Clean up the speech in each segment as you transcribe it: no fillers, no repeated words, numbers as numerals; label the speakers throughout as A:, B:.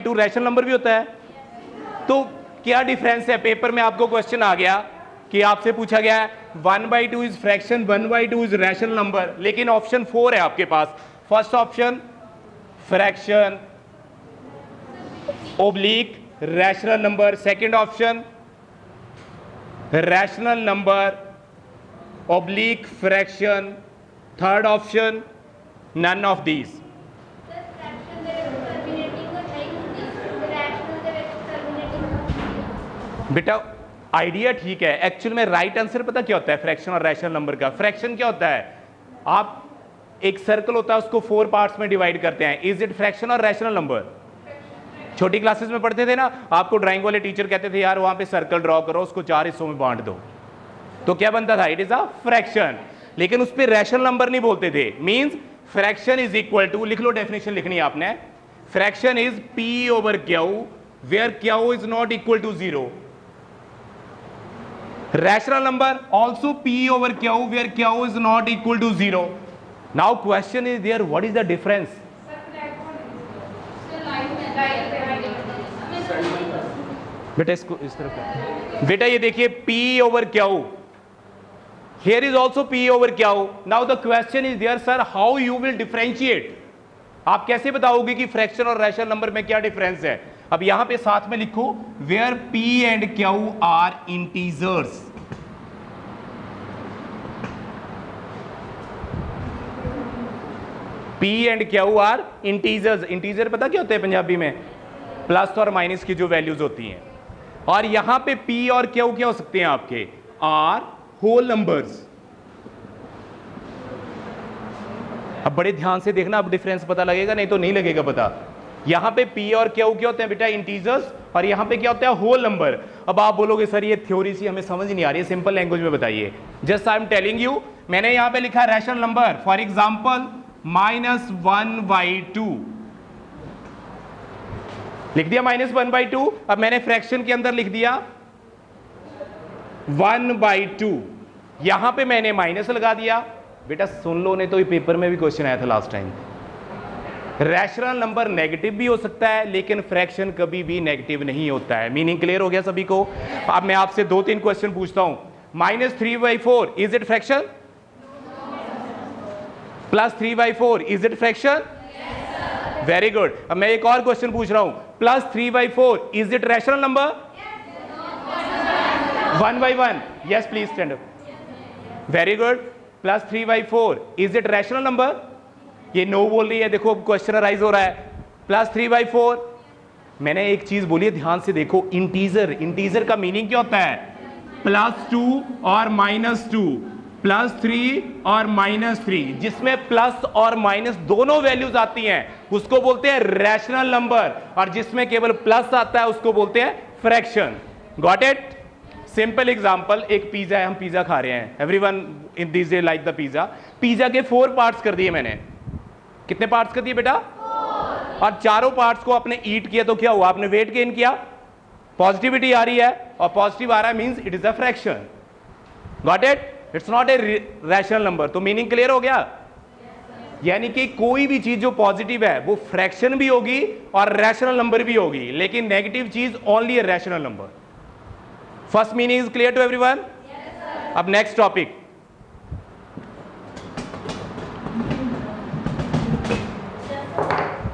A: To rational number भी होता है। तो क्या डिफरेंस है? पेपर में आपको क्वेश्चन आ गया कि आपसे पूछा गया है 1/2 is fraction, 1/2 is rational number, लेकिन ऑप्शन 4 है आपके पास। First option fraction oblique rational number, second option rational number oblique fraction, third option none of these. बेटा आइडिया ठीक है, एक्चुअल में राइट आंसर पता क्या होता है फ्रैक्शन और रैशनल नंबर का? फ्रैक्शन क्या होता है? आप एक सर्कल होता है उसको 4 पार्ट्स में डिवाइड करते हैं। इज इट फ्रैक्शन और रैशनल नंबर? छोटी क्लासेस में पढ़ते थे ना, आपको ड्राइंग वाले टीचर कहते थे यार वहां पे सर्कल ड्रॉ करो, उसको 4 हिस्सों में बांट दो, तो क्या बनता था? It is a fraction. लेकिन उस पर रैशनल नंबर नहीं बोलते थे। Means fraction is equal to, लिख लो डेफिनेशन लिखनी है आपने, fraction is P over Q where Q is not equal to 0। rational number also p over q where q is not equal to 0. Now question is there, what is the difference? बेटा इसको इस तरफ कर। बेटा ये देखिए p over q, here is also p over q. Now the question is there, sir, how you will differentiate? आप कैसे बताओगे कि फ्रैक्शन और रैशनल नंबर में क्या डिफरेंस है? अब यहां पे साथ में लिखो where p and q are integers. p and q are integers. Integer पता क्या होते हैं पंजाबी में? प्लस और माइनस की जो वैल्यूज होती हैं। और यहां पे p और q क्या हो सकते हैं आपके? Are whole numbers. अब बड़े ध्यान से देखना, अब डिफरेंस पता लगेगा, नहीं तो नहीं लगेगा पता। यहां पे p और q क्या होते हैं बेटा? इंटीजर्स। और यहां पे क्या होता है? Whole number. अब आप बोलोगे सर ये थ्योरी सी हमें समझ नहीं आ रही है, सिंपल लैंग्वेज में बताइए। Just I am telling you, मैंने यहां पे लिखा रैशनल नंबर, फॉर एग्जांपल -1/2 लिख दिया, -1/2। अब मैंने फ्रैक्शन के अंदर लिख दिया 1/2, यहां पे मैंने माइनस लगा दिया। बेटा सुन लो, नहीं तो ये पेपर में भी क्वेश्चन आया था last time. Rational number negative भी हो सकता है, लेकिन फ्रैक्शन कभी भी नेगेटिव नहीं होता है। मीनिंग क्लियर हो गया सभी को? अब मैं आपसे 2-3 क्वेश्चन पूछता हूं। -3/4 is it fraction? +3/4 is it fraction? Very good. अब मैं एक और क्वेश्चन पूछ रहा हूं, +3/4 is it rational number? 1/1 yes please stand up. Very good. +3/4 is it rational number? ये नो बोल रही है, देखो क्वेश्चन राइज हो रहा है। +3/4, मैंने एक चीज बोली है, ध्यान से देखो, इंटीजर। इंटीजर का मीनिंग क्या होता है? +2 और -2, +3 और -3, जिसमें प्लस और माइनस दोनों वैल्यूज आती हैं उसको बोलते हैं रैशनल नंबर, और जिसमें केवल प्लस आता है उसको बोलते हैं fraction. Got it? Simple example, एक पिज्जा है, हम पिज्जा खा रहे हैं, everyone in this day like the pizza. Pizza के 4 पार्ट्स कर दिए मैंने। कितने पार्ट्स कर दिए बेटा? 4। और चारों पार्ट्स को आपने ईट किया तो क्या हुआ? आपने वेट गेन किया, पॉजिटिविटी आ रही है, और पॉजिटिव आ रहा है means it is a fraction. Got it? It's not A rational number. तो मीनिंग क्लियर हो गया? यानी कि कोई भी चीज जो पॉजिटिव है वो फ्रैक्शन भी होगी और रैशनल नंबर भी होगी, लेकिन नेगेटिव चीज only a rational number. First meaning is clear to everyone? अब नेक्स्ट टॉपिक,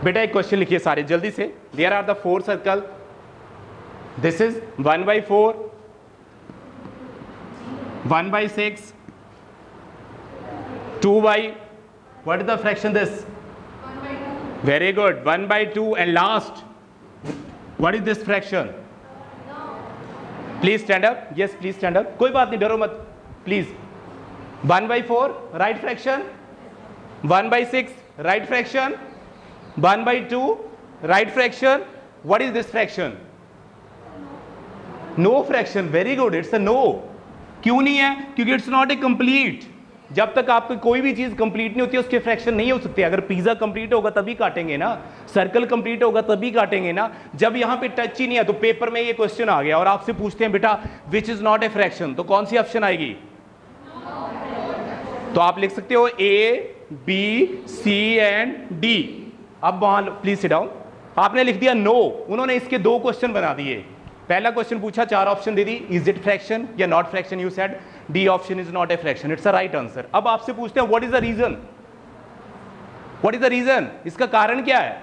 A: बेटा एक क्वेश्चन लिखिए सारे जल्दी से। There are the 4 circle, this is 1/4, 1/6, 2/, what is the fraction this? 1/2. Very good, 1/2, and last, what is this fraction? Please stand up. Yes, please stand up. कोई बात नहीं, डरो मत please. 1/4 right fraction, 1/6 right fraction, 1/2 right fraction. What is this fraction? No fraction. Very good, it's a no. क्यों नहीं है? क्योंकि it's not a complete. जब तक आपकी कोई भी चीज कंप्लीट नहीं होती उसके फ्रैक्शन नहीं हो सकते। अगर पिज्जा कंप्लीट होगा तभी काटेंगे ना, सर्कल कंप्लीट होगा तभी काटेंगे ना। जब यहां पे टच ही नहीं है तो पेपर में ये क्वेश्चन आ गया और आपसे पूछते हैं बेटा which is not a fraction, तो कौन सी ऑप्शन आएगी? तो आप लिख सकते हो A, B, C and D। अब वहां प्लीज सिट डाउन। आपने लिख दिया नो, उन्होंने इसके 2 क्वेश्चन बना दिए। पहला क्वेश्चन पूछा, 4 ऑप्शन दे दी, इज इट फ्रैक्शन या not fraction, you said D option is not a fraction, it's a right answer. अब आपसे पूछते हैं what is the reason, what is the reason, इसका कारण क्या है?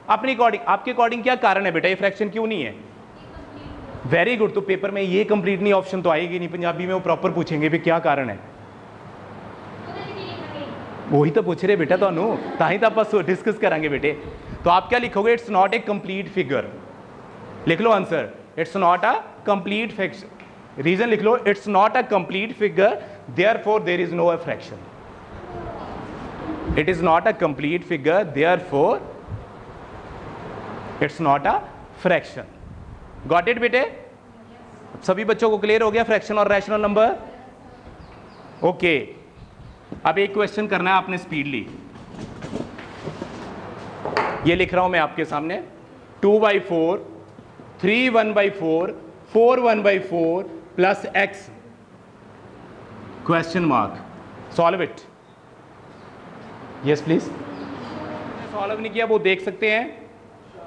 A: अपने अकॉर्डिंग, आपके अकॉर्डिंग क्या कारण है बेटा, ये फ्रैक्शन क्यों नहीं है? Very good. तो पेपर में ये कंप्लीट नहीं ऑप्शन तो आएगी नहीं, पंजाबी में वो प्रॉपर पूछेंगे भी क्या कारण है, वही तो पूछ रहे बेटा ਤੁਹਾਨੂੰ ਤਾਂ ही तो आप डिस्कस करेंगे बेटे। तो आप क्या लिखोगे, it's not a complete figure, लिख लो answer, it's not a complete figure. Reason लिख लो, it's not a complete figure, therefore there is no fraction. It is not a complete figure, therefore it's not a fraction. Got it बेटे? सभी बच्चों को clear हो गया fraction और rational number? Okay. अब एक क्वेश्चन करना है आपने स्पीडली, ये लिख रहा हूं मैं आपके सामने, 2/4, 3 1/4, 4 1/4 plus x question mark, solve it. Yes please. Solve नहीं किया वो देख सकते हैं,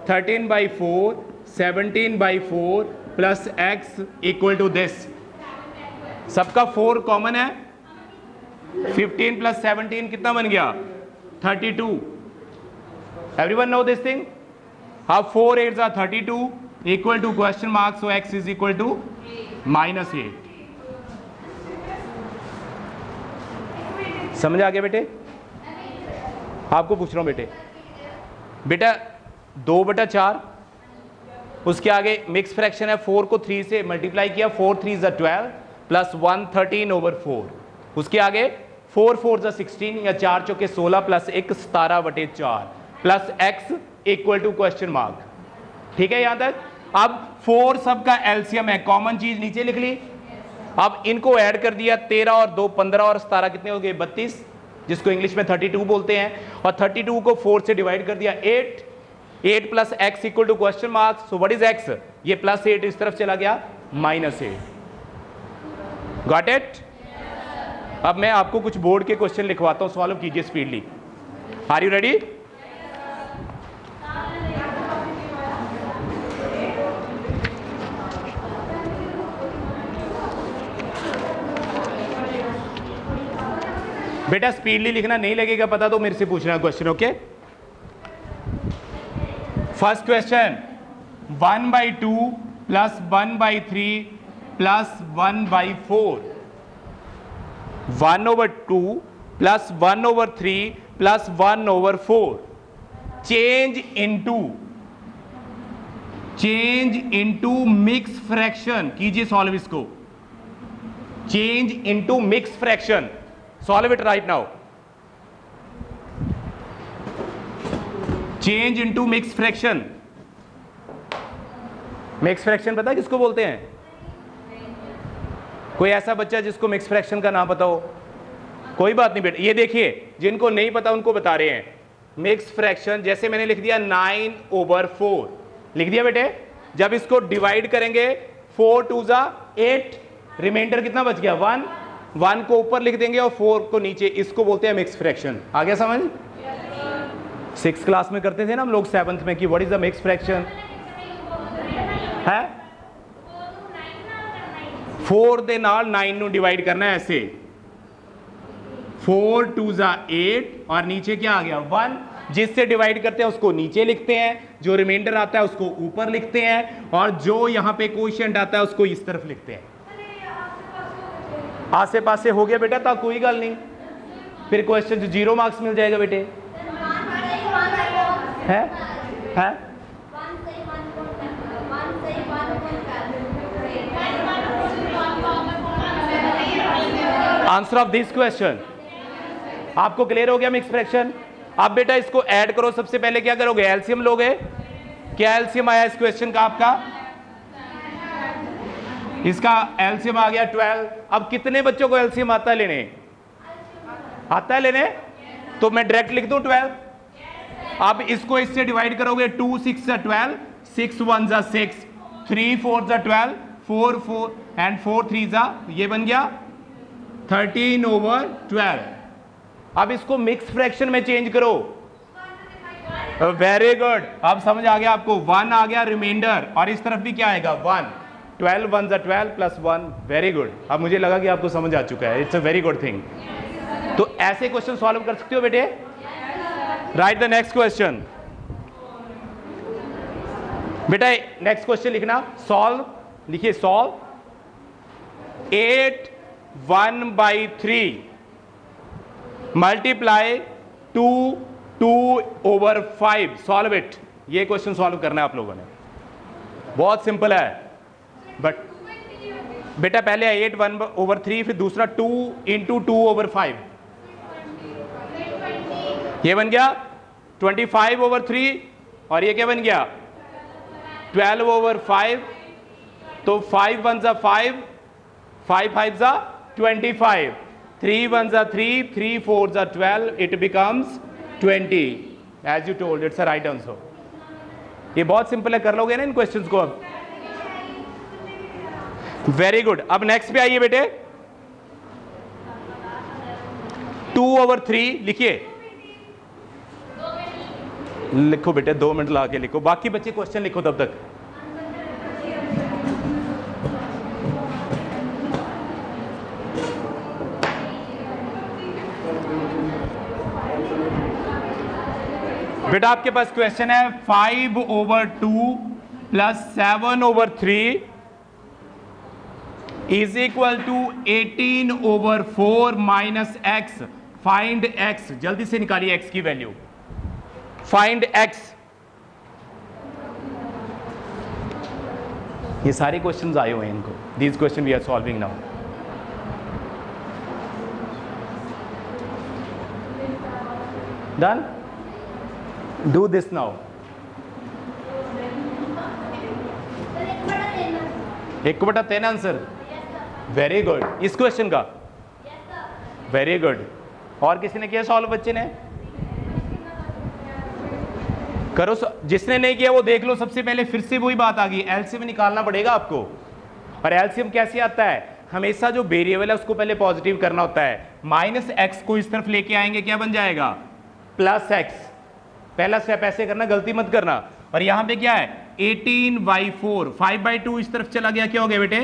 A: 13/4, 17/4 plus x equal to this, सबका 4 कॉमन है, 15 प्लस 17 कितना बन गया, 32। Everyone know this thing? How 4 8s are 32 equal to question mark, so x is equal to -8। समझ आ गया बेटे? आपको पूछ रहा हूं बेटे, बेटा 2/4, उसके आगे मिक्स फ्रैक्शन है, 4 को 3 से मल्टीप्लाई किया, 4 3s are 12 प्लस 1 13/4, उसके आगे 4 4s are 16 या 4 चौके 16 plus 1 17/4 plus x equal to question mark. ठीक है यहां तक? अब 4 सबका एलसीएम है, कॉमन चीज नीचे लिख ली, अब इनको ऐड कर दिया, 13 और 2 15 और 17 कितने हो गए, 32, जिसको इंग्लिश में 32 बोलते हैं, और 32 को 4 से डिवाइड कर दिया, 8 plus x equal to question mark, so what is x, ये प्लस 8 इस तरफ चला गया, -8। Got it? अब मैं आपको कुछ बोर्ड के क्वेश्चन लिखवाता हूं, सॉल्व कीजिए स्पीडली। Are you ready? बेटा स्पीडली लिखना, नहीं लगेगा पता तो मेरे से पूछना question, okay? First question, 1/2 plus 1/3 plus 1/4, 1/2 plus 1/3 plus 1/4 change into mix fraction. कीजिए सॉल्व इसको, change into mix fraction, solve it right now. Change into mix fraction, mix fraction पता है किसको बोलते हैं? कोई ऐसा बच्चा जिसको मिक्स फ्रैक्शन का नाम पता हो? कोई बात नहीं बेटा, ये देखिए जिनको नहीं पता उनको बता रहे हैं। मिक्स फ्रैक्शन जैसे मैंने लिख दिया 9/4, लिख दिया बेटे, जब इसको डिवाइड करेंगे 4 2s are 8, रिमाइंडर कितना बच गया, 1 को ऊपर लिख देंगे और 4 को नीचे, इसको बोलते हैं मिक्स फ्रैक्शन। आ गया समझ? 6th क्लास में करते थे ना हम लोग 7th में कि what is the mix fraction है, 4 ਦੇ ਨਾਲ 9 ਨੂੰ डिवाइड करना है ऐसे, 4 2s are 8 और नीचे क्या आ गया, 1, जिससे डिवाइड करते हैं उसको नीचे लिखते हैं, जो रिमाइंडर आता है उसको ऊपर लिखते हैं, और जो यहां पे कोएफिशिएंट आता है उसको इस तरफ लिखते हैं। आसे पासे हो गया बेटा, तो कोई गल नहीं, फिर क्वेश्चन 0 मार्क्स मिल जाएगा बेटे। है आंसर ऑफ दिस क्वेश्चन। आपको क्लियर हो गया मिक्स फ्रैक्शन? अब बेटा इसको ऐड करो, सबसे पहले क्या करोगे, एलसीएम लोगे। क्या एलसीएम आया इस क्वेश्चन का आपका? इसका एलसीएम आ गया 12। अब कितने बच्चों को एलसीएम आता है लेने? आता है लेने? तो मैं डायरेक्ट लिख दूं 12। अब इसको इससे डिवाइड करोगे, 2 6 are 12, 6 1s are 6, 3 4s are 12, 4 4 and 4 3s are, ये बन गया 13/12। अब इसको मिक्स फ्रैक्शन में चेंज करो, वेरी गुड, अब समझ आ गया आपको। 1 आ गया रिमाइंडर, और इस तरफ भी क्या आएगा 1, 12 1 ज़ा 12 प्लस 1। वेरी गुड, अब मुझे लगा कि आपको समझ आ चुका है। It's a very good thing. तो ऐसे क्वेश्चन सॉल्व कर सकते हो बेटे। Right the next question. बेटा नेक्स्ट क्वेश्चन लिखना, सॉल्व, लिखिए सॉल्व 8 1/3 मल्टीप्लाई 2 2/5। Solve it. ये क्वेश्चन सॉल्व करना है आप लोगों ने, बहुत सिंपल है। बट बेटा पहले 8 1/3, फिर दूसरा 2 × 2/5, ये बन गया 25/3, और ये क्या बन गया 12/5। तो 5 1 ज़ा 5, 5 5 ज़ा 25, 3 1 ज़ा 3, 3 4 ज़ा 12, it becomes 20 as you told. It's a right answer. ये बहुत सिंपल है, कर लोगे ना इन क्वेश्चंस को अब। Very good. अब नेक्स्ट पे आइए बेटे, 2/3 लिखिए। लिखो बेटे, 2 मिनट लगा के लिखो, बाकी बच्चे क्वेश्चन लिखो तब तक। बेटा आपके पास क्वेश्चन है 5/2 plus 7/3 is equal to 18/4 minus x. Find x, जल्दी से निकालिए एक्स की वैल्यू। Find x. ये सारे क्वेश्चंस आए हुए हैं इनको, these question we are solving now. Done, do this now. 1/3 answer. Very good. इस क्वेश्चन का वेरी गुड। और किसी ने किया सॉल्व? बच्चे ने करो, जिसने नहीं किया वो देख लो। सबसे पहले फिर से वही बात आ गई, एलसीएम निकालना पड़ेगा आपको। और एलसीएम कैसे आता है? हमेशा जो वेरिएबल है उसको पहले पॉजिटिव करना होता है। माइनस एक्स को इस तरफ लेके आएंगे, क्या बन जाएगा प्लस एक्स। पहला स्टेप ऐसे करना, गलती मत करना। और यहां पे क्या है 18/4, 5/2 इस तरफ चला गया, क्या हो गया बेटे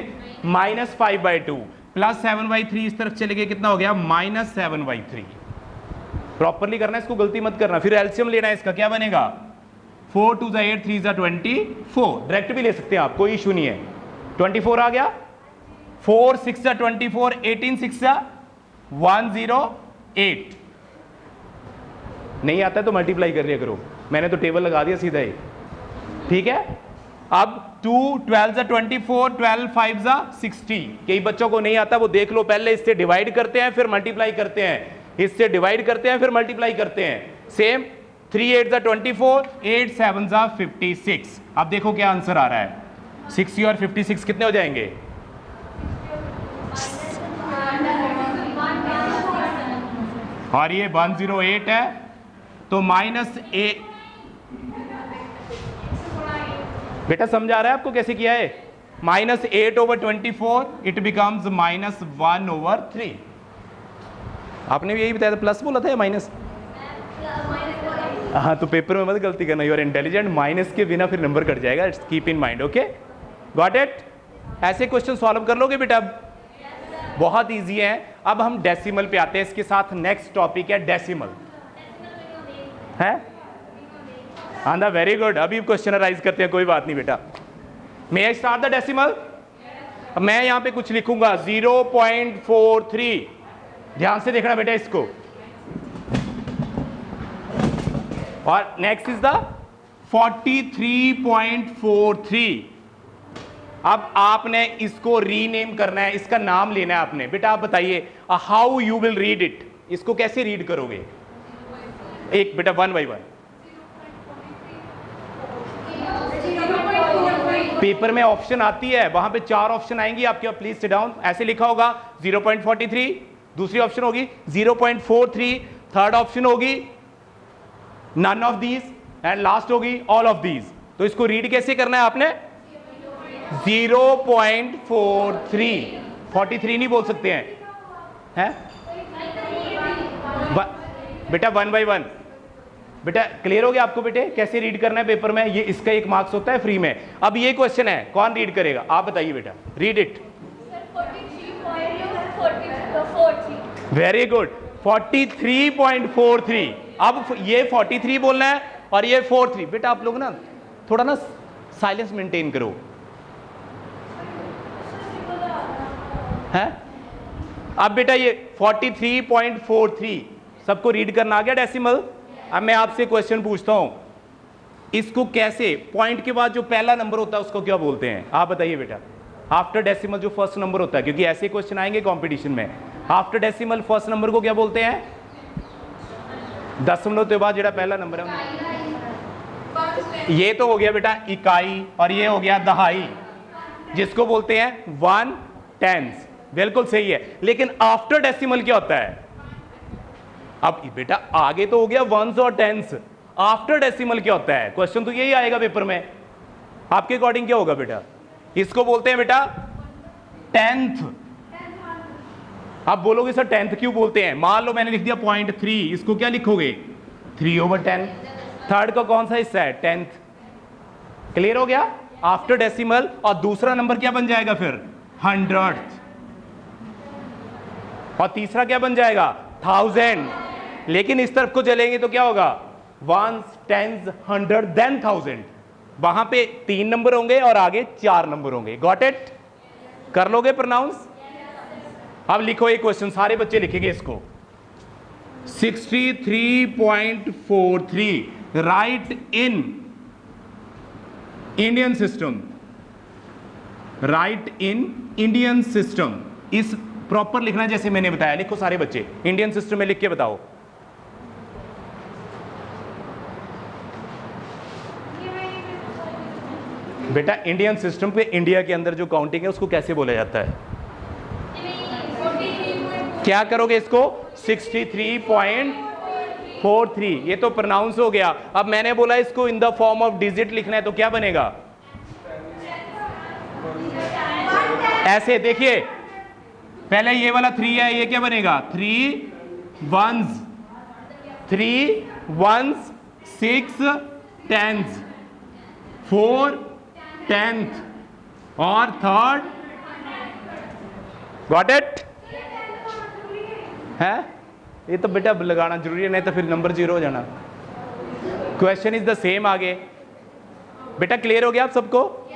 A: -5/2, प्लस 7/3 इस तरफ चले गए, कितना हो गया -7/3। प्रॉपरली करना है इसको, गलती मत करना। फिर एलसीएम लेना है इसका, क्या बनेगा 4 2 8 3 24। डायरेक्ट भी ले सकते हैं आप, कोई इशू नहीं है। 24 आ गया, 4 6 24, 18 6 108। नहीं आता है तो मल्टीप्लाई कर लिया करो, मैंने तो टेबल लगा दिया सीधा ही, ठीक है। अब 2 12 24, 12 5 60। कई बच्चों को नहीं आता, वो देख लो, पहले इससे डिवाइड करते हैं फिर मल्टीप्लाई करते हैं, इससे डिवाइड करते हैं फिर मल्टीप्लाई करते हैं। सेम 3 8 24, 8 7 56। अब देखो क्या आंसर आ रहा है, 60 और 56 कितने हो जाएंगे? और ये 108 है, तो -8। बेटा समझ आ रहा है आपको कैसे किया है? -8/24 इट बिकम्स -1/3। आपने भी यही बताया था, प्लस बोला था या माइनस? हाँ, तो पेपर में मत गलती करना, यू आर इंटेलिजेंट। माइनस के बिना फिर नंबर कट जाएगा, it's keep in mind, okay, got it. ऐसे क्वेश्चन सॉल्व कर लोगे बेटा? बहुत इजी है। अब हम डेसिमल पे आते हैं, इसके साथ नेक्स्ट टॉपिक है डेसिमल, है हाँ ना, वेरी गुड। अभी क्वेश्चनराइज करते हैं, कोई बात नहीं बेटा। मे आई स्टार्ट द डेसिमल? मैं यहां पे कुछ लिखूंगा 0.43। ध्यान से देखना बेटा इसको। और नेक्स्ट इज द 43.43। अब आपने इसको रीनेम करना है, इसका नाम लेना है आपने। बेटा आप बताइए how you will read it, इसको कैसे रीड करोगे? एक बेटा 1 by 1। पेपर में ऑप्शन आती है, वहां पे 4 ऑप्शन आएंगी आपके, प्लीज सिट डाउन। ऐसे लिखा होगा 0.43, दूसरी ऑप्शन होगी 0.43, थर्ड ऑप्शन होगी none of these, and last होगी ऑल ऑफ दीज। तो इसको रीड कैसे करना है आपने? 0.43, 43 नहीं बोल सकते हैं, हैं? बेटा 1 by 1, बेटा क्लियर हो गया आपको बेटे कैसे रीड करना है पेपर में? ये इसका 1 मार्क्स होता है फ्री में। अब ये क्वेश्चन है, कौन रीड करेगा? आप बताइए बेटा, रीड इट। Very good, 43.43। अब ये 43 बोलना है और ये 43। बेटा आप लोग ना थोड़ा ना साइलेंस मेंटेन करो, है? अब बेटा ये 43.43 सबको रीड करना आ गया डेसिमल? अब मैं आपसे क्वेश्चन पूछता हूं, इसको कैसे, पॉइंट के बाद जो पहला नंबर होता है उसको क्या बोलते हैं? आप बताइए बेटा। आफ्टर डेसिमल जो फर्स्ट नंबर होता है, क्योंकि ऐसे क्वेश्चन आएंगे कंपटीशन में, आफ्टर डेसिमल फर्स्ट नंबर को क्या बोलते हैं? दशमलव के बाद जो पहला नंबर है, ये तो हो गया बेटा इकाई और ये हो गया दहाई, जिसको बोलते हैं 1/10। बिल्कुल सही है। लेकिन आफ्टर डेसिमल क्या होता है? अब बेटा आगे तो हो गया वंस और टेंस, आफ्टर डेसिमल क्या होता है? क्वेश्चन तो यही आएगा पेपर में। आपके अकॉर्डिंग क्या होगा बेटा? इसको बोलते हैं बेटा 10th। आप बोलोगे सर 10th क्यों बोलते हैं? मान लो मैंने लिख दिया 0.3, इसको क्या लिखोगे? 3/10। थर्ड का कौन सा हिस्सा है? 10th। क्लियर हो गया? After decimal. और दूसरा नंबर क्या बन जाएगा फिर? 100th। और तीसरा क्या बन जाएगा? 1000। लेकिन इस तरफ को चलेंगे तो क्या होगा? 1s, 10s, 100, then 1000। वहां पे 3 नंबर होंगे और आगे 4 नंबर होंगे। Got it? कर लोगे प्रोनाउंस? अब लिखो एक क्वेश्चन, सारे बच्चे लिखेंगे इसको। 63.43 right in Indian system. Right in Indian system. इस प्रॉपर लिखना जैसे मैंने बताया। लिखो सारे बच्चे, इंडियन सिस्टम में लिख के बताओ। बेटा इंडियन सिस्टम पे इंडिया के अंदर जो काउंटिंग है उसको कैसे बोला जाता है? क्या करोगे इसको? 63.43। ये तो प्रोनाउंस हो गया। अब मैंने बोला इसको in the form of digit लिखना है तो क्या बनेगा? ऐसे देखिए, पहले ये वाला 3 है, ये क्या बनेगा? 3 1s, 6 10s, 4 10th और थर्ड। Got it? है? ये तो बेटा लगाना जरूरी है, नहीं तो फिर नंबर 0 हो जाना। क्वेश्चन इज द सेम आगे। बेटा क्लियर हो गया आप सबको?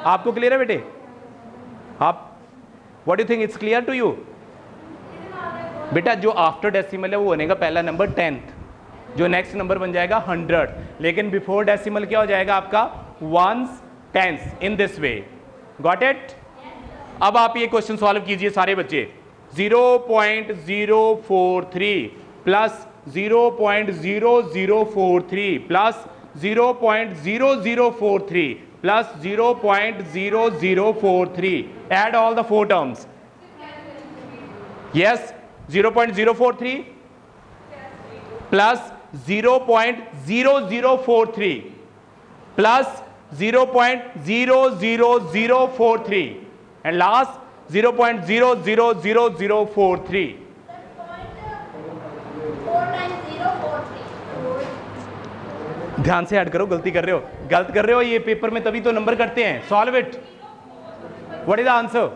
A: आपको क्लियर है बेटे? आप what you think, it's clear to you? बेटा जो आफ्टर डेसिमल है वो बनेगा पहला नंबर 10th, जो नेक्स्ट नंबर बन जाएगा 100। लेकिन बिफोर डेसिमल क्या हो जाएगा आपका? 1s, 10s in this way. Got it? अब आप ये क्वेश्चन सॉल्व कीजिए सारे बच्चे। 0.043 plus 0.0043 plus 0.0043 plus 0.0043। add all the 4 terms. Yes, 0.043 plus 0.0043 plus 0.00043 and last 0.00043। ध्यान से ऐड करो, गलती कर रहे हो, गलत कर रहे हो। ये पेपर में तभी तो नंबर करते हैं। Solve it. What is the answer?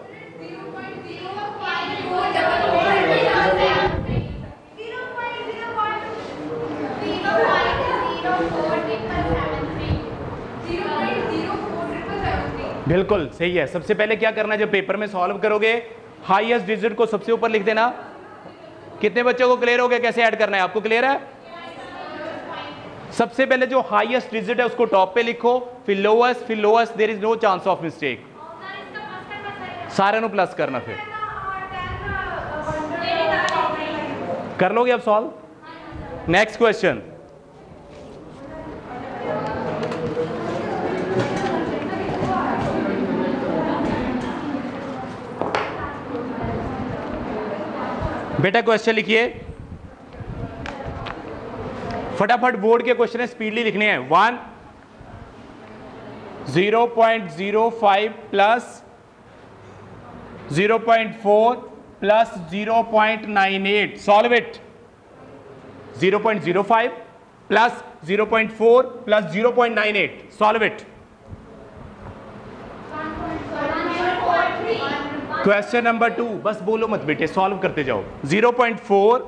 A: बिल्कुल सही है। सबसे पहले क्या करना है जब पेपर में सॉल्व करोगे? हाईएस्ट डिजिट को सबसे ऊपर लिख देना। कितने बच्चों को क्लियर हो गया कैसे ऐड करना है? आपको क्लियर है? सबसे पहले जो हाईएस्ट डिजिट है उसको टॉप पे लिखो, फिर lowest, there is no chance of mistake. सारे नु प्लस करना, फिर कर लोगे अब सॉल्व। Next question. बेटा क्वेश्चन लिखिए फटाफट। बोर्ड के क्वेश्चन है, स्पीडली लिखने हैं। 1 0.05 plus 0.4 plus 0.98। Solve it. 0.05 plus 0.4 plus 0.98, solve it. Question number 2, बस बोलो मत बेटे, सॉल्व करते जाओ। 0.4,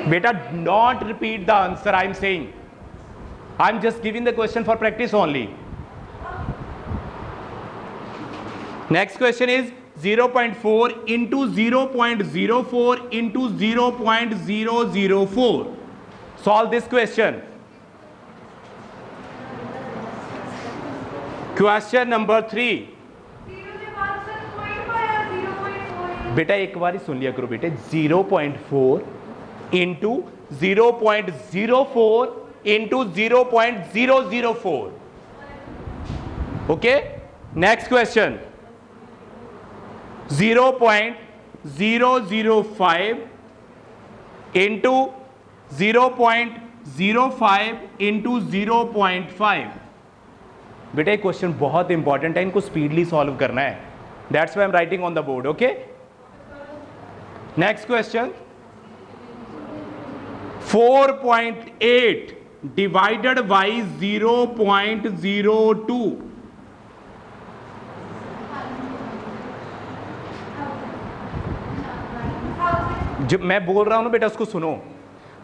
A: बेटा not repeat the answer, I am saying, I am just giving the question for practice only. Next question is 0.4 into 0.04 into 0.004. Solve this question. Question number 3. बेटा एक बार ही सुन लिया करो बेटे, 0.4 into 0.04 into 0.004. Okay? Next question. 0.005 into 0.05 into 0.5. बेटा एक question बहुत important है, इनको स्पीडली सॉल्व करना है, that's why I am writing on the board. Okay, next question. 4.8 divided by 0.02। जब मैं बोल रहा हूं ना बेटा उसको सुनो।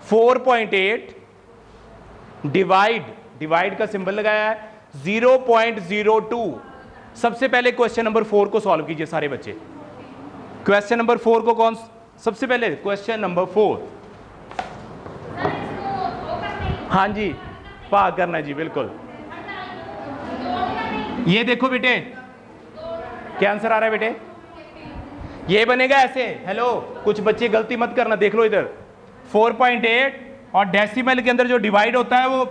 A: 4.8 डिवाइड का सिंबल लगाया है 0.02। सबसे पहले क्वेश्चन नंबर 4 को सॉल्व कीजिए सारे बच्चे। क्वेश्चन नंबर 4 को कौन सबसे पहले? Question number 4। हाँ जी, भाग करना जी, बिल्कुल। ये देखो बेटे, क्या आंसर आ रहा है बेटे? ये बनेगा ऐसे। हेलो, कुछ बच्चे गलती मत करना, देख लो इधर। 4.8 और डेसिमल के अंदर जो डिवाइड होता है वो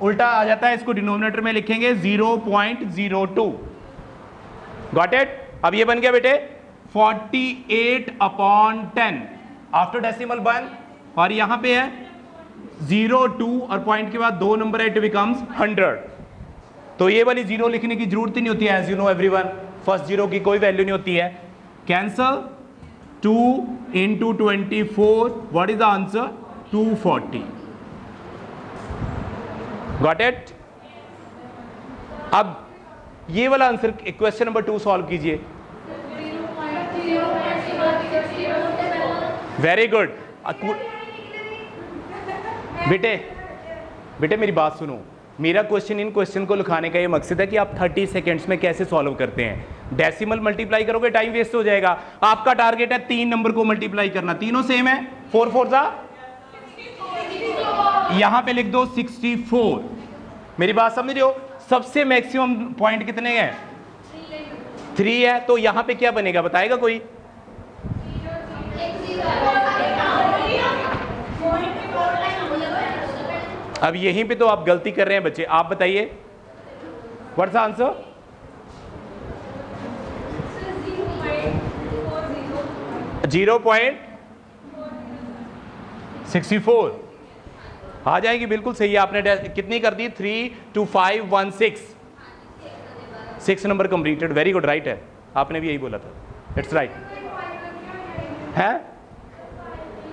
A: उल्टा आ जाता है, इसको डिनोमिनेटर में लिखेंगे 0.02। Got it? अब ये बन गया बेटे 48/10 आफ्टर डेसिमल 1, और यहां पे है 0.2 और पॉइंट के बाद 2 नंबर है, इट बिकम्स 100। तो ये वाली जीरो लिखने की जरूरत ही नहीं होती है, as you know everyone, first zero की कोई वैल्यू नहीं होती है। Cancel 2 into 24, what is the answer? 240. Got it? अब ये वाला आंसर क्वेश्चन नंबर 2 सॉल्व कीजिए। वेरी गुड बेटे मेरी बात सुनो। मेरा क्वेश्चन इन क्वेश्चन को लिखाने का ये मकसद है कि आप 30 सेकेंड्स में कैसे सॉल्व करते हैं। डेसिमल मल्टीप्लाई करोगे टाइम वेस्ट हो जाएगा। आपका टारगेट है 3 नंबर को मल्टीप्लाई करना, तीनों सेम है। 4 4 जा, यहां पे लिख दो 64। मेरी बात समझ रहे हो? सबसे मैक्सिमम पॉइंट कितने हैं? 3 है। तो यहां पे क्या बनेगा बताएगा कोई? अब यहीं पे तो आप गलती कर रहे हैं बच्चे, आप बताइए व्हाट्स द आंसर? 0.64 आ जाएगी, बिल्कुल सही है। आपने कितनी कर दी? 3 2 5 1 6 6 number completed. Very good, right है, आपने भी यही बोला था, इट्स राइट है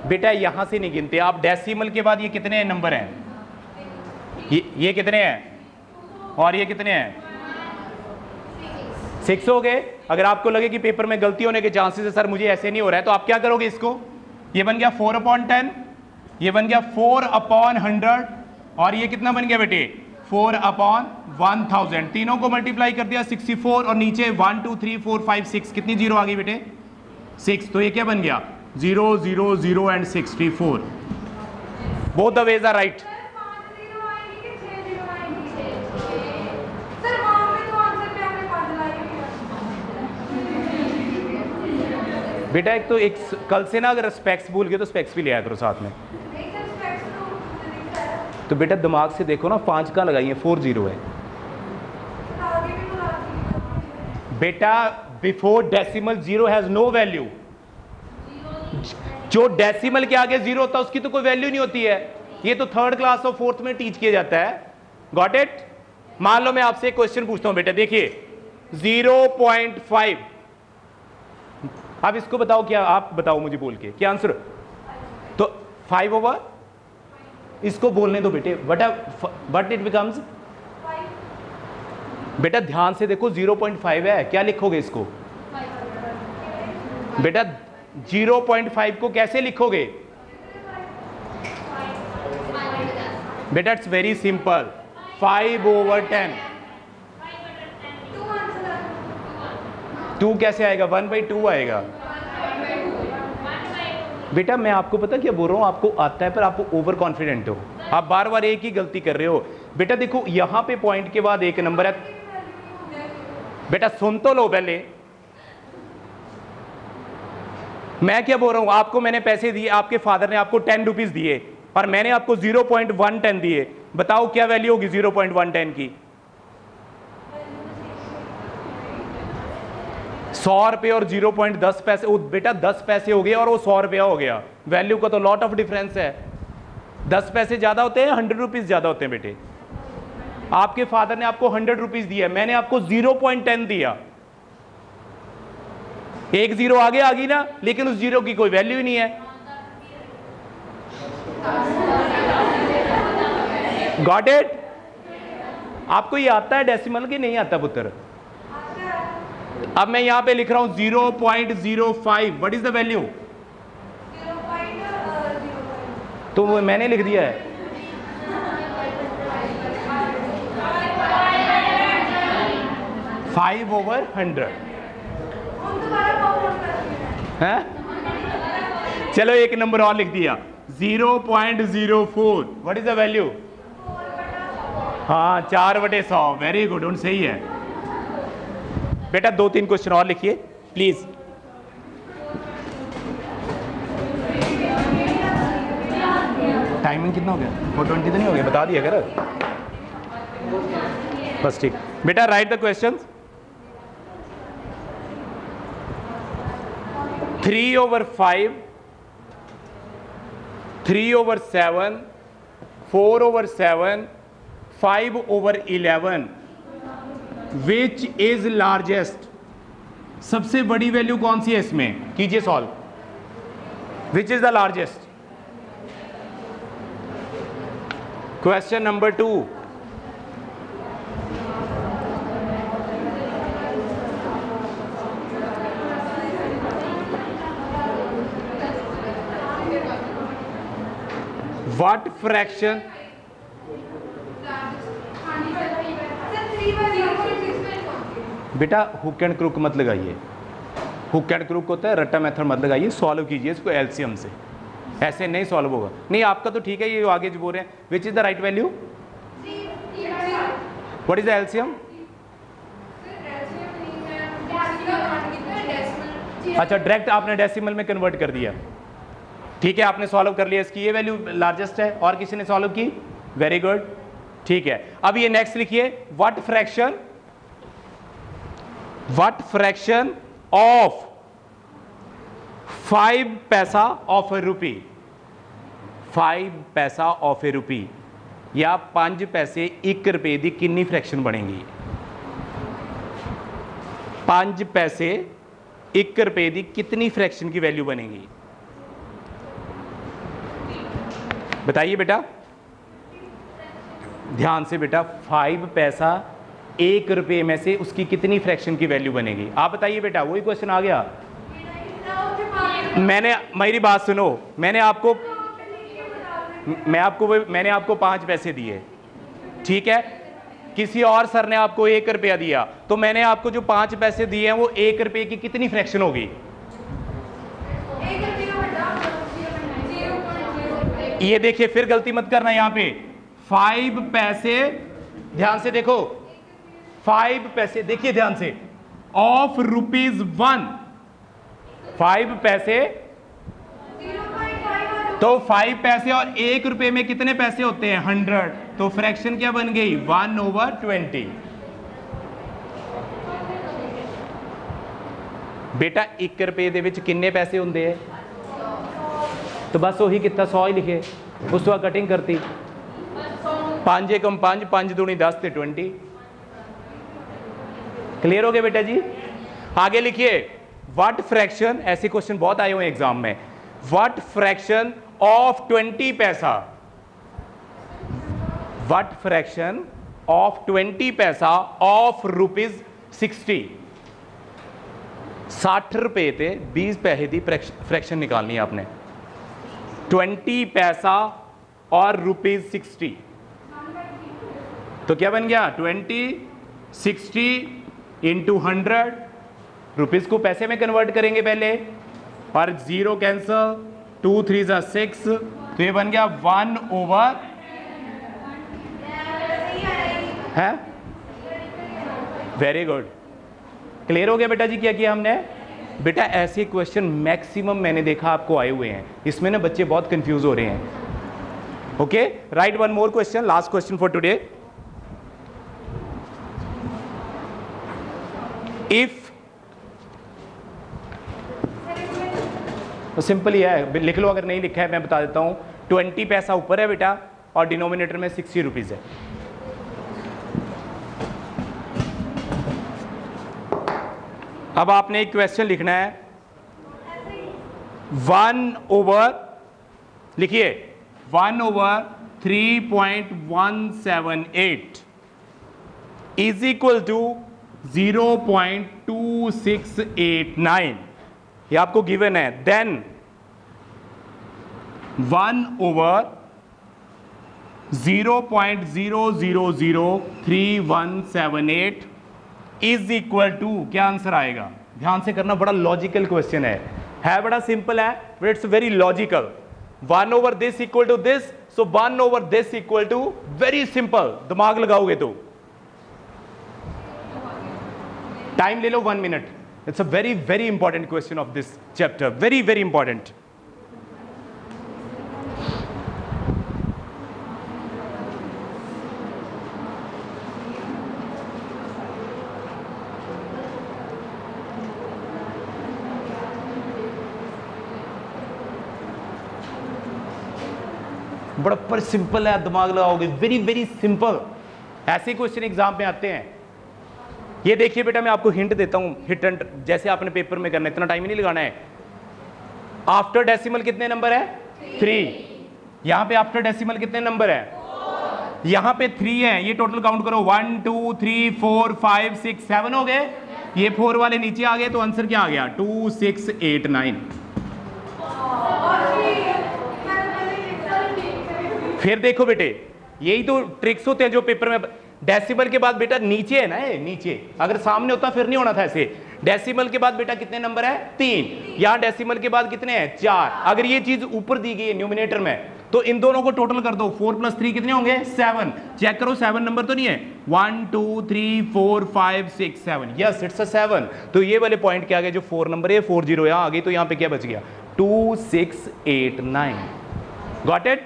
A: बेटा। यहां से नहीं गिनते आप, डेसिमल के बाद ये कितने नंबर हैं? ये कितने हैं और ये कितने हैं? 6 हो गए। अगर आपको लगे कि पेपर में गलती होने के चांसेस है सर मुझे ऐसे नहीं हो रहा है, तो आप क्या करोगे? इसको, ये बन गया 4/10, ये बन गया 4/100, और ये कितना बन गया बेटे? 4/1000। तीनों को मल्टीप्लाई कर दिया 64, और नीचे 1 2 3 4 5 6 कितनी जीरो आ गई बेटे? 6। तो ये क्या बन गया? 0 0 0 and 64। Both the ways are right. बेटा एक तो एक कल से ना अगर स्पेक्स भूल गए तो स्पेक्स भी ले आया करो साथ में। तो बेटा दिमाग से देखो ना, 5 कहाँ लगाइए? 4 0 है बेटा। Before decimal 0 has no value. जो डेसिमल के आगे 0 होता है उसकी तो कोई वैल्यू नहीं होती है। ये तो 3rd क्लास और 4th में टीच किया जाता है। Got it? मान लो मैं आपसे एक क्वेश्चन पूछता हूं बेटा, देखिए 0.5। अब इसको बताओ, क्या आप बताओ मुझे बोल के क्या आंसर? तो 5 ओवर, इसको बोलने दो बेटे, बट इट बिकम्स, बेटा ध्यान से देखो 0.5 है, क्या लिखोगे इसको बेटा? 0.5 को कैसे लिखोगे बेटा? It's very simple, 5/10। 2 कैसे आएगा? 1/2 आएगा बेटा। मैं आपको पता क्या बोल रहा हूं, आपको आता है पर आप ओवर कॉन्फिडेंट हो, आप बार बार एक ही गलती कर रहे हो बेटा। देखो यहां पे पॉइंट के बाद एक नंबर है बेटा, सुन तो लो पहले, मैं क्या बोल रहा हूं आपको, मैंने पैसे दिए, आपके फादर ने आपको 10 रुपीज दिए और मैंने आपको 0.110 दिए, बताओ क्या वैल्यू होगी 0.110 की? 100 रुपए और 0.10 पैसे, वो बेटा 10 पैसे हो गए और वो 100 रुपया हो गया, वैल्यू का तो लॉट ऑफ डिफरेंस है। 10 पैसे ज्यादा होते हैं, 100 रुपीज ज्यादा होते हैं बेटे। आपके फादर ने आपको 100 रुपीज दिया, मैंने आपको 0.10 दिया, एक जीरो आगे आ गई ना, लेकिन उस जीरो की कोई वैल्यू ही नहीं है। Got it? आपको ये आता है डेसिमल की नहीं आता पुत्र? अब मैं यहां पे लिख रहा हूं 0.05, व्हाट इज द वैल्यू? तो वो मैंने लिख दिया है, फाइव ओवर 100 है? चलो एक नंबर और लिख दिया, 0.04, व्हाट इज द वैल्यू? हाँ 4/100, वेरी गुड, उन सही है बेटा। 2-3 क्वेश्चन और लिखिए प्लीज। टाइमिंग कितना हो गया? 4:20 तो नहीं हो गया? बता दिया कर बस, ठीक बेटा। Right the questions. 3/5, 3/7, 4/7, 5/11, which is largest? सबसे बड़ी वैल्यू कौन सी है इसमें? कीजिए solve. Which is the largest? Question number 2, what fraction? बेटा हुक एंड क्रूक मत लगाइए, हुक एंड क्रूक होता है, रट्टा मेथड मत लगाइए, सॉल्व कीजिए इसको एलसीएम से, ऐसे नहीं सॉल्व होगा। नहीं आपका तो ठीक है, ये आगे जो बोल रहे हैं, which is the right value? What is the LCM? अच्छा डायरेक्ट आपने डेसिमल में कन्वर्ट कर दिया, ठीक है, आपने सॉल्व कर लिया, इसकी ये वैल्यू लार्जेस्ट है, और किसी ने सॉल्व की, वेरी गुड, ठीक है। अब ये नेक्स्ट लिखिए, what fraction, what fraction of 5 पैसा ऑफ ए रुपी, 5 पैसा ऑफ ए रुपी या 5 पैसे 1 रुपए की कितनी फ्रैक्शन बनेगी? 5 पैसे 1 रुपए की कितनी फ्रैक्शन की वैल्यू बनेगी? बताइए बेटा, ध्यान से बेटा। 5 पैसा 1 रुपए में से उसकी कितनी फ्रैक्शन की वैल्यू बनेगी? आप बताइए बेटा, वही क्वेश्चन आ गया। मैंने, मेरी बात सुनो, मैंने आपको 5 पैसे दिए, ठीक है, किसी और सर ने आपको 1 रुपया दिया, तो मैंने आपको जो 5 पैसे दिए हैं वो 1 रुपए की कितनी फ्रैक्शन होगी? ये देखिए, फिर गलती मत करना यहां पे, 5 पैसे, ध्यान से देखो, 5 पैसे, देखिए ध्यान से, ऑफ ₹1, 5 पैसे, तो 5 पैसे और 1 रुपए में कितने पैसे होते हैं? 100, तो फ्रैक्शन क्या बन गई? 1/20। बेटा 1 रुपए दे विच किन्ने पैसे होंगे है? तो बस वही कितना, 100 ही लिखे, उस तो कटिंग करती, 5 एकम 5, 5 दूनी 10 ते 20। क्लियर हो गया बेटा जी? आगे लिखिए, व्हाट फ्रैक्शन, ऐसे क्वेश्चन बहुत आए हुए एग्जाम में, व्हाट फ्रैक्शन ऑफ 20 पैसा? व्हाट फ्रैक्शन ऑफ 20 पैसा ऑफ ₹60? 60 रुपए थे, 20 पैसे दी फ्रैक्शन निकालनी है आपने। 20 पैसा और ₹60, तो क्या बन गया? 20 60 इंटू 100, रुपीज को पैसे में कन्वर्ट करेंगे पहले, और 0 कैंसल, 2 3 6, तो ये बन गया 1 ओवर है। वेरी गुड, क्लियर हो गया बेटा जी क्या किया हमने? बेटा ऐसे क्वेश्चन मैक्सिमम मैंने देखा आपको आए हुए हैं, इसमें ना बच्चे बहुत कंफ्यूज हो रहे हैं। Okay, write one more question, last question for today. If, simple ही है, लिख लो, अगर नहीं लिखा है मैं बता देता हूं। 20 पैसा ऊपर है बेटा और डिनोमिनेटर में 60 रुपीज है। अब आपने एक क्वेश्चन लिखना है, 1 ओवर, लिखिए 1 ओवर 3.178 इज इक्वल टू 0.2689, ये आपको गिवन है। Then 1 over 0.000317 is equal to, क्या आंसर आएगा? ध्यान से करना, बड़ा लॉजिकल क्वेश्चन है बड़ा सिंपल है, but it's very logical. 1 over this equal to this, so 1 over this equal to, very simple, दिमाग लगाओगे तो। टाइम ले लो 1 minute, it's a very very important question of this chapter, very very important. बड़ा पर simple है, दिमाग लगाओगे, वेरी वेरी सिंपल। ऐसे क्वेश्चन एग्जाम में आते हैं। ये देखिए बेटा, मैं आपको हिंट देता हूं, हिट एंड, जैसे आपने पेपर में करना है, इतना टाइम ही नहीं लगाना है। आफ्टर डेसिमल कितने नंबर है? 3। यहां पे आफ्टर डेसिमल कितने नंबर है? 4। यहां पे 3 है, ये टोटल काउंट करो, 1 2 3 4 5 6 7 हो गए। ये 4 वाले नीचे आ गए, तो आंसर क्या आ गया? 2689। फिर देखो बेटे, यही तो ट्रिक्स होते हैं जो पेपर में, डेसिमल के बाद बेटा नीचे है ना, ये नीचे, अगर सामने होता फिर नहीं होना था ऐसे। डेसिमल के बाद बेटा कितने नंबर है? 3। यहां डेसिमल के बाद कितने हैं? 4। अगर ये चीज ऊपर दी गई है न्यूमिनेटर में, तो इन दोनों को टोटल कर दो, 4 + 3 कितने होंगे? 7। चेक करो 7 नंबर तो नहीं है? 1 2 3 4 5 6 7, यस इट्स अ 7। तो ये वाले पॉइंट क्या आ गए? जो 4 नंबर है, 40 यहां आ गई, तो यहां पे क्या बच गया? 2689। Got it?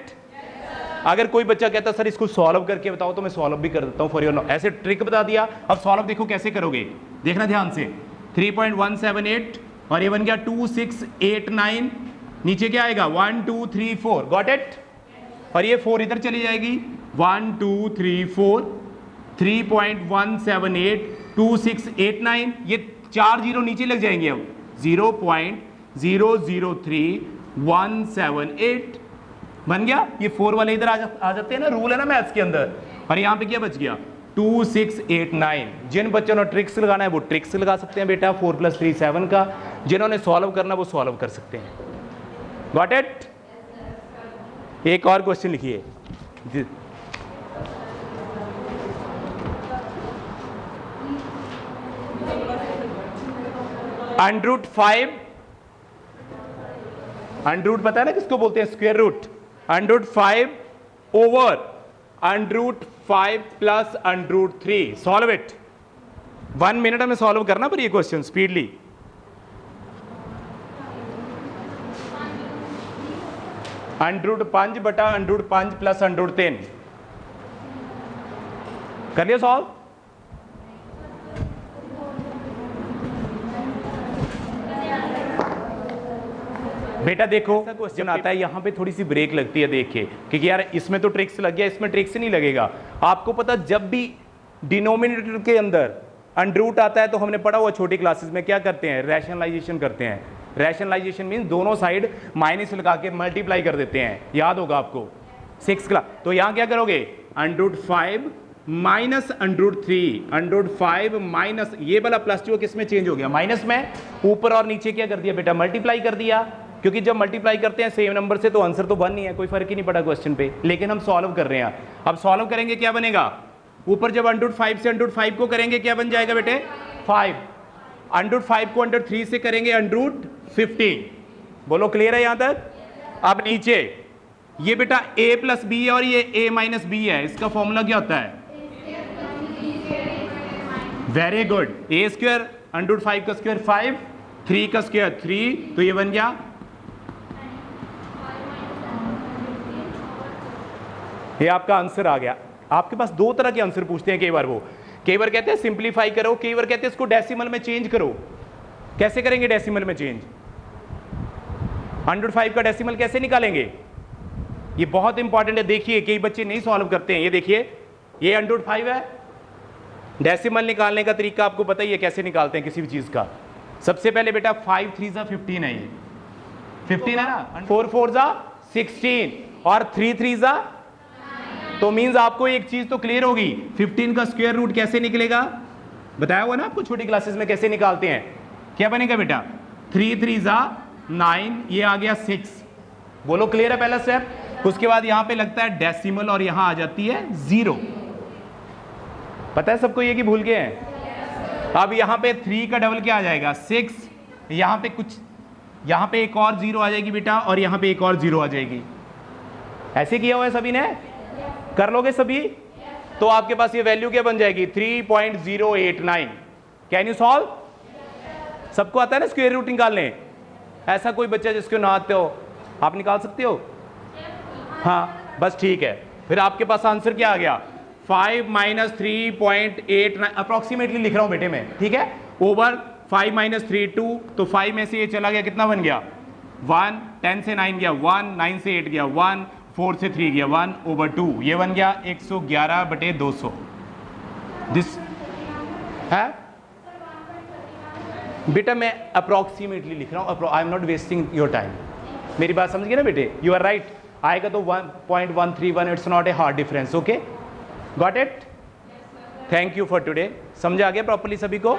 A: अगर कोई बच्चा कहता सर इसको सॉल्व करके बताओ, तो मैं सॉल्व भी कर देता हूं फॉर योर नो, ऐसे ट्रिक बता दिया। अब सॉल्व देखो कैसे करोगे, देखना ध्यान से। 3.178 और ये बन गया 2689, नीचे क्या आएगा? 1 2 3 4, गॉट इट? और ये 4 इधर चली जाएगी, 1 2 3 4, 3.178 2689, ये 4 जीरो नीचे लग जाएंगे। अब 0.003178 बन गया। ये 4 वाले इधर आ जाते हैं ना, रूल है ना मैथ्स के अंदर। और यहां पे क्या बच गया? 2689। जिन बच्चों ने ट्रिक्स लगाना है वो ट्रिक्स लगा सकते हैं बेटा, 4 + 3 7 का। जिन्होंने सॉल्व करना वो सॉल्व कर सकते हैं। Got it? एक और क्वेश्चन लिखिए, √5, अंडरूट पता है ना किसको बोलते हैं? Square root. √5 over √5 + √3, solve it. 1 minute में सॉल्व करना पर ये क्वेश्चन स्पीडली। √5 बटा √5 + √3 कर लिया सॉल्व? बेटा देखो क्वेश्चन आता है, यहां पे थोड़ी सी ब्रेक लगती है देख के, क्योंकि यार इसमें तो ट्रिक्स लग गया, इसमें ट्रिक्स नहीं लगेगा। आपको पता, जब भी डिनोमिनेटर के अंदर अंडर रूट आता है तो हमने पढ़ा हुआ छोटी क्लासेस में क्या करते हैं, रैशनलाइजेशन करते हैं। रैशनलाइजेशन मीन दोनों साइड माइनस लगा के मल्टीप्लाई कर देते हैं, याद होगा आपको 6 क्लास। तो यहां क्या करोगे, under root 5 minus under root 3, under root 5 minus ये वाला प्लस जो किस में चेंज हो गया, माइनस में। ऊपर और नीचे क्या कर दिया बेटा, मल्टीप्लाई कर दिया, क्योंकि जब मल्टीप्लाई करते हैं सेम नंबर से तो आंसर तो बन नहीं है, कोई फर्क ही नहीं पड़ा क्वेश्चन पे। लेकिन हम सॉल्व कर रहे हैं, अब सॉल्व करेंगे क्या बनेगा, ऊपर जब अंडर रूट 5 से अंडर रूट 5 को करेंगे क्या बन जाएगा बेटे 5, अंडर रूट 5 को अंडर 3 से करेंगे अंडर रूट 15। बोलो क्लियर है यहां तक। अब नीचे ये बेटा a प्लस बी है और ये a माइनस बी है, इसका फॉर्मूला क्या होता है, वेरी गुड, ए स्क्वायर अंडर रूट 5 का स्क्वायर 5, 3 का स्क्वायर 3, तो ये बन गया ये आपका आंसर आ गया। आपके पास दो तरह के आंसर पूछते हैं कई बार, वो कई बार कहते हैं सिंप्लीफाई करो, कई बार कहते हैं इसको डेसिमल में चेंज करो। कैसे करेंगे डेसिमल में चेंज, अंडर रूट 5 का डेसिमल कैसे निकालेंगे, ये बहुत इंपॉर्टेंट है। देखिए कई बच्चे नहीं सॉल्व करते हैं, ये देखिए ये अंडर रूट 5 है, डेसिमल निकालने का तरीका आपको पता ही है कैसे निकालते हैं किसी भी चीज का। सबसे पहले बेटा 5 3 जा 15 है, ये 15 है ना, 4 4 जा 16 और 3 3 जा, तो मींस आपको एक चीज तो क्लियर होगी, 15 का स्क्वायर रूट कैसे निकलेगा, बताया हुआ ना आपको छोटी क्लासेस में कैसे निकालते हैं। क्या बनेगा बेटा 3 3 जा 9, ये आ गया 6। बोलो क्लियर है पहला स्टेप। उसके बाद यहां पे लगता है डेसिमल और यहां आ जाती है 0। पता है सबको ये कि भूल गए हैं। अब यहां पे 3 का डबल क्या आ जाएगा 6, यहां पे कुछ, यहां पे एक और 0 आ जाएगी बेटा और यहां पे एक और 0 आ जाएगी। ऐसे किया हुआ है सभी ने, कर लोगे सभी, तो आपके पास ये वैल्यू क्या बन जाएगी 3.089। कैन यू सॉल्व, सबको आता है ना स्क्वायर रूट निकालने, ऐसा कोई बच्चा जिसको ना आते हो आप निकाल सकते हो, हाँ बस ठीक है। फिर आपके पास आंसर क्या आ गया 5 माइनस 3.89, अप्रोक्सीमेटली लिख रहा हूं बेटे मैं, ठीक है, ओवर 5 माइनस 3 2, तो 5 में से ये चला गया कितना बन गया 1, 10 से 9 गया 1, 9 से 8 गया 1, 4 से 3 गया 1 ओवर 2, ये बन गया 111/200। दिस है बेटा, मैं अप्रोक्सीमेटली लिख रहा हूं, I am not wasting your time. मेरी बात समझ गए ना बेटे, यू आर राइट, आएगा तो 1.131, it's not a hard difference. Okay, got it, thank you for today. समझ आ गया प्रॉपर्ली सभी को।